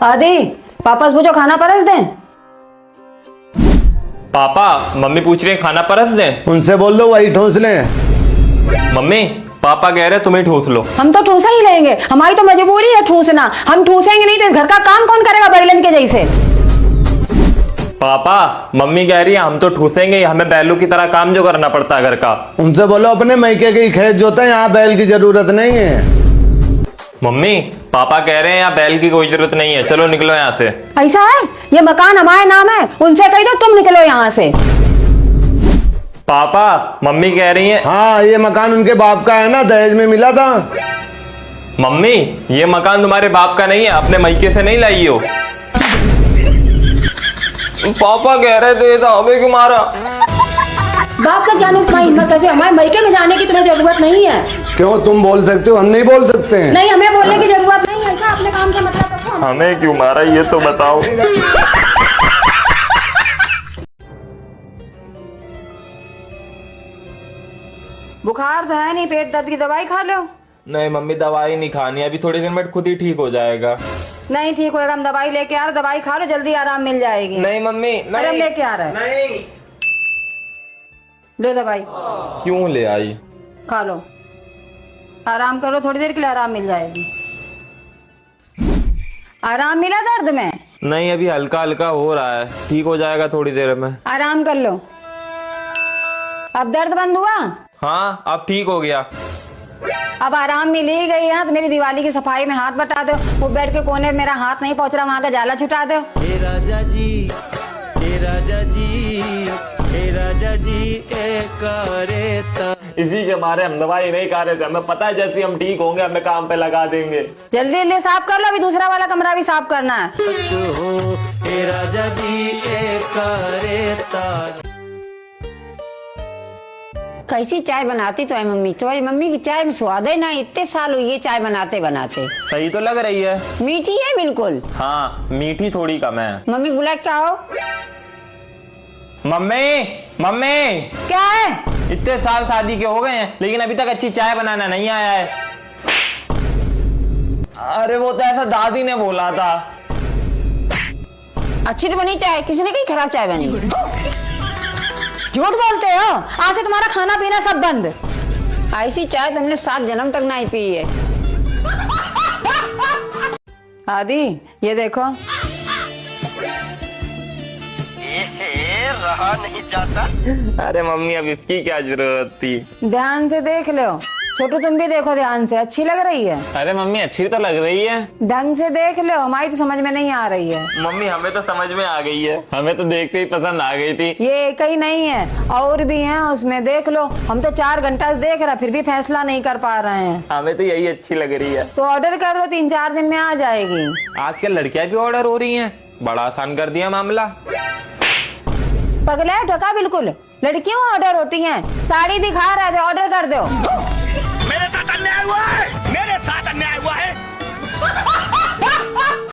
आदि पापा से पूछो खाना परस दें। पापा मम्मी पूछ रहे हैं खाना परस दें। उनसे बोल दो वही ठूस ले। मम्मी पापा कह रहे तुम्हें ठूस लो। हम तो ठूसा ही लेंगे, हमारी तो मजबूरी है ठूसना। हम ठूसेंगे नहीं तो इस घर का काम कौन करेगा बैलन के जैसे। पापा मम्मी कह रही है हम तो ठूसेंगे, हमें बैलों की तरह काम जो करना पड़ता है घर का। उनसे बोलो अपने मैके की खेत जोते, यहाँ बैल की जरूरत नहीं है। मम्मी पापा कह रहे हैं यहाँ बैल की कोई जरूरत नहीं है, चलो निकलो यहाँ से। ऐसा है? ये मकान हमारे नाम है, उनसे कह दो तुम निकलो यहाँ से। पापा मम्मी कह रही है। हाँ ये मकान उनके बाप का है ना, दहेज में मिला था। मम्मी ये मकान तुम्हारे बाप का नहीं है, अपने मैके से नहीं लाई हो। पापा कह रहे थे तो हमें क्यों मारा। बाप का जाने तुम्हारी हिम्मत कैसे? हमारे मैके में जाने की तुम्हें जरूरत नहीं है। क्यों तुम बोल सकते हो, हम नहीं बोल सकते हैं? नहीं हमें बोलने की जरूरत नहीं है, ऐसा अपने काम से मतलब रखो। हमें क्यों मारा ये तो बताओ। बुखार तो है नहीं, पेट दर्द की दवाई खा लो। नहीं मम्मी दवाई नहीं खानी, अभी थोड़ी देर में खुद ही ठीक हो जाएगा। नहीं ठीक होएगा, हम दवाई लेके आ रहे, दवाई खा लो जल्दी आराम मिल जाएगी। नहीं मम्मी अरे हम लेके आ रहे हैं। नहीं। लो दवाई क्यों ले आई? खा लो, आराम करो, थोड़ी देर के लिए आराम मिल जाएगी। आराम मिला दर्द में? नहीं अभी हल्का हल्का हो रहा है, ठीक हो जाएगा थोड़ी देर में। आराम कर लो। अब दर्द बंद हुआ? हाँ अब ठीक हो गया। अब आराम मिल ही गई है तो मेरी दिवाली की सफाई में हाथ बटा दो। वो बेड के कोने में मेरा हाथ नहीं पहुंच रहा, वहां का जाला छुटा दो। हे राजा जी, हे राजा जी, हे राजा जी करे इसी के मारे हम दवाई नहीं खा रहे थे, हमें पता है जैसे हम ठीक होंगे हमें काम पे लगा देंगे। जल्दी जल्दी साफ कर लो, अभी दूसरा वाला कमरा भी साफ करना है। हो। हे राजा जी करे कैसी चाय बनाती तो है मम्मी, तो मम्मी की चाय में स्वाद है ना। इतने साल हुई है चाय बनाते बनाते। सही तो लग रही है। मीठी है बिल्कुल। हाँ मीठी थोड़ी कम है। मम्मी बुला क्या हो? मम्मी मम्मी क्या है? इतने साल शादी के हो गए हैं लेकिन अभी तक अच्छी चाय बनाना नहीं आया है। अरे वो तो ऐसा दादी ने बोला था। अच्छी तो बनी चाय, किसी ने कही खराब चाय बनी। झूठ बोलते हो, आज से तुम्हारा खाना पीना सब बंद। ऐसी चाय तुमने 7 जन्म तक नहीं पी है। आदि ये देखो। रहा नहीं जाता। अरे मम्मी अब इसकी क्या जरूरत थी। ध्यान से देख लो। छोटू तुम भी देखो ध्यान से, अच्छी लग रही है। अरे मम्मी अच्छी तो लग रही है। ढंग से देख लो, हमारी तो समझ में नहीं आ रही है। मम्मी हमें तो समझ में आ गई है, हमें तो देखते ही पसंद आ गई थी। ये एक ही नहीं है, और भी हैं उसमें, देख लो। हम तो 4 घंटा से देख रहे फिर भी फैसला नहीं कर पा रहे हैं। हमें तो यही अच्छी लग रही है। तो ऑर्डर कर दो, 3-4 दिन में आ जाएगी। आजकल लड़कियां भी ऑर्डर हो रही हैं, बड़ा आसान कर दिया मामला। पगला ठोका बिल्कुल, लड़कियों ऑर्डर होती हैं। साड़ी दिखा रहा है, ऑर्डर कर दो। मेरे साथ अन्याय हुआ है, मेरे साथ अन्याय हुआ है।